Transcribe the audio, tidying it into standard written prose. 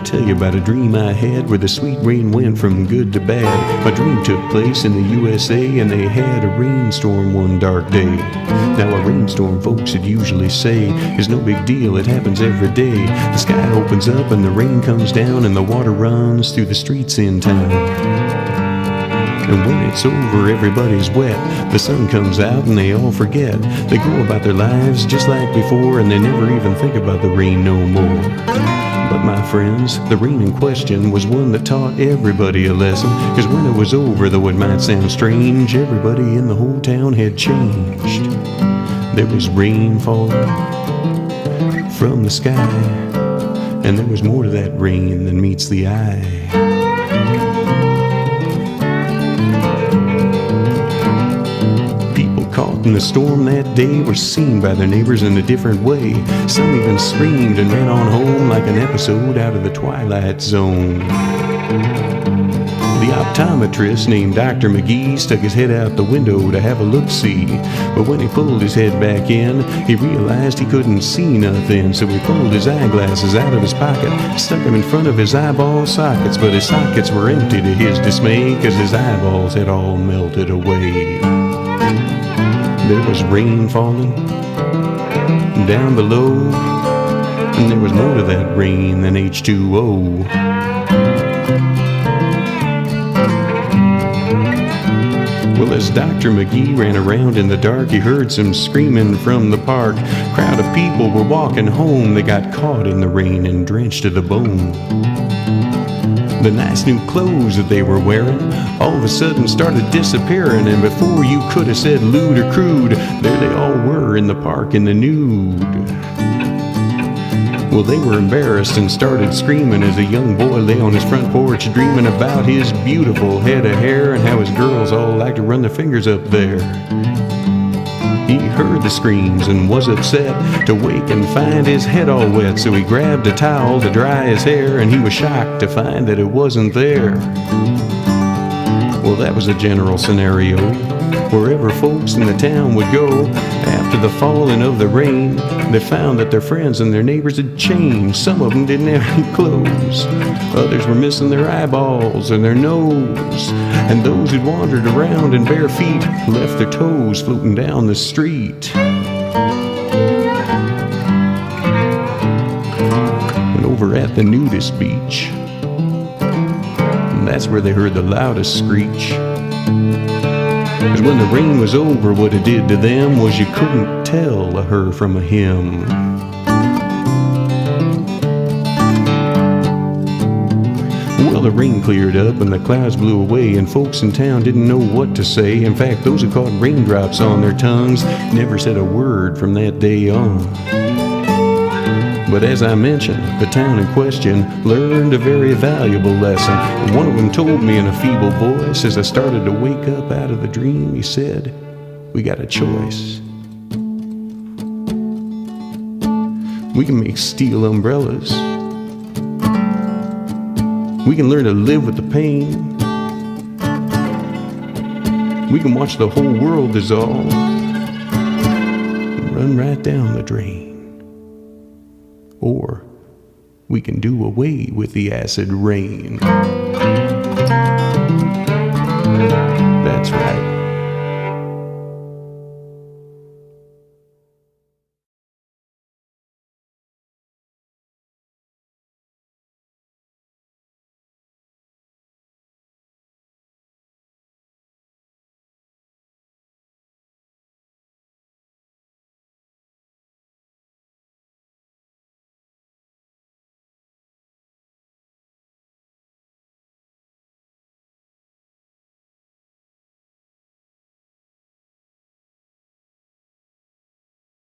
tell you about a dream I had where the sweet rain went from good to bad. My dream took place in the USA and they had a rainstorm one dark day. Now a rainstorm, folks would usually say, is no big deal, it happens every day. The sky opens up and the rain comes down and the water runs through the streets in town. And when it's over, everybody's wet. The sun comes out and they all forget. They go about their lives just like before, and they never even think about the rain no more. But my friends, the rain in question was one that taught everybody a lesson. Cause when it was over, though it might sound strange, everybody in the whole town had changed. There was rain falling from the sky, and there was more to that rain than meets the eye. Caught in the storm that day were seen by their neighbors in a different way. Some even screamed and ran on home like an episode out of the Twilight Zone. The optometrist named Dr. McGee stuck his head out the window to have a look-see. But when he pulled his head back in, he realized he couldn't see nothing. So he pulled his eyeglasses out of his pocket, stuck them in front of his eyeball sockets. But his sockets were empty to his dismay, cause his eyeballs had all melted away. There was rain falling down below, and there was more to that rain than H2O. Well, as Dr. McGee ran around in the dark, he heard some screaming from the park. A crowd of people were walking home. They got caught in the rain and drenched to the bone. The nice new clothes that they were wearing all of a sudden started disappearing, and before you could have said lewd or crude, there they all were in the park in the nude. Well, they were embarrassed and started screaming as a young boy lay on his front porch dreaming about his beautiful head of hair and how his girls all like to run their fingers up there. He heard the screams and was upset to wake and find his head all wet, so he grabbed a towel to dry his hair, and he was shocked to find that it wasn't there. Well, that was a general scenario wherever folks in the town would go after the falling of the rain. They found that their friends and their neighbors had changed. Some of them didn't have any clothes, others were missing their eyeballs and their nose, and those who'd wandered around in bare feet left their toes floating down the street. And over at the nudist beach, and that's where they heard the loudest screech. Cause when the rain was over, what it did to them was you couldn't tell a her from a him. Well, the rain cleared up and the clouds blew away, and folks in town didn't know what to say. In fact, those who caught raindrops on their tongues never said a word from that day on. But as I mentioned, the town in question learned a very valuable lesson. One of them told me in a feeble voice as I started to wake up out of the dream. He said, "We got a choice. We can make steel umbrellas. We can learn to live with the pain. We can watch the whole world dissolve and run right down the drain. Or we can do away with the acid rain."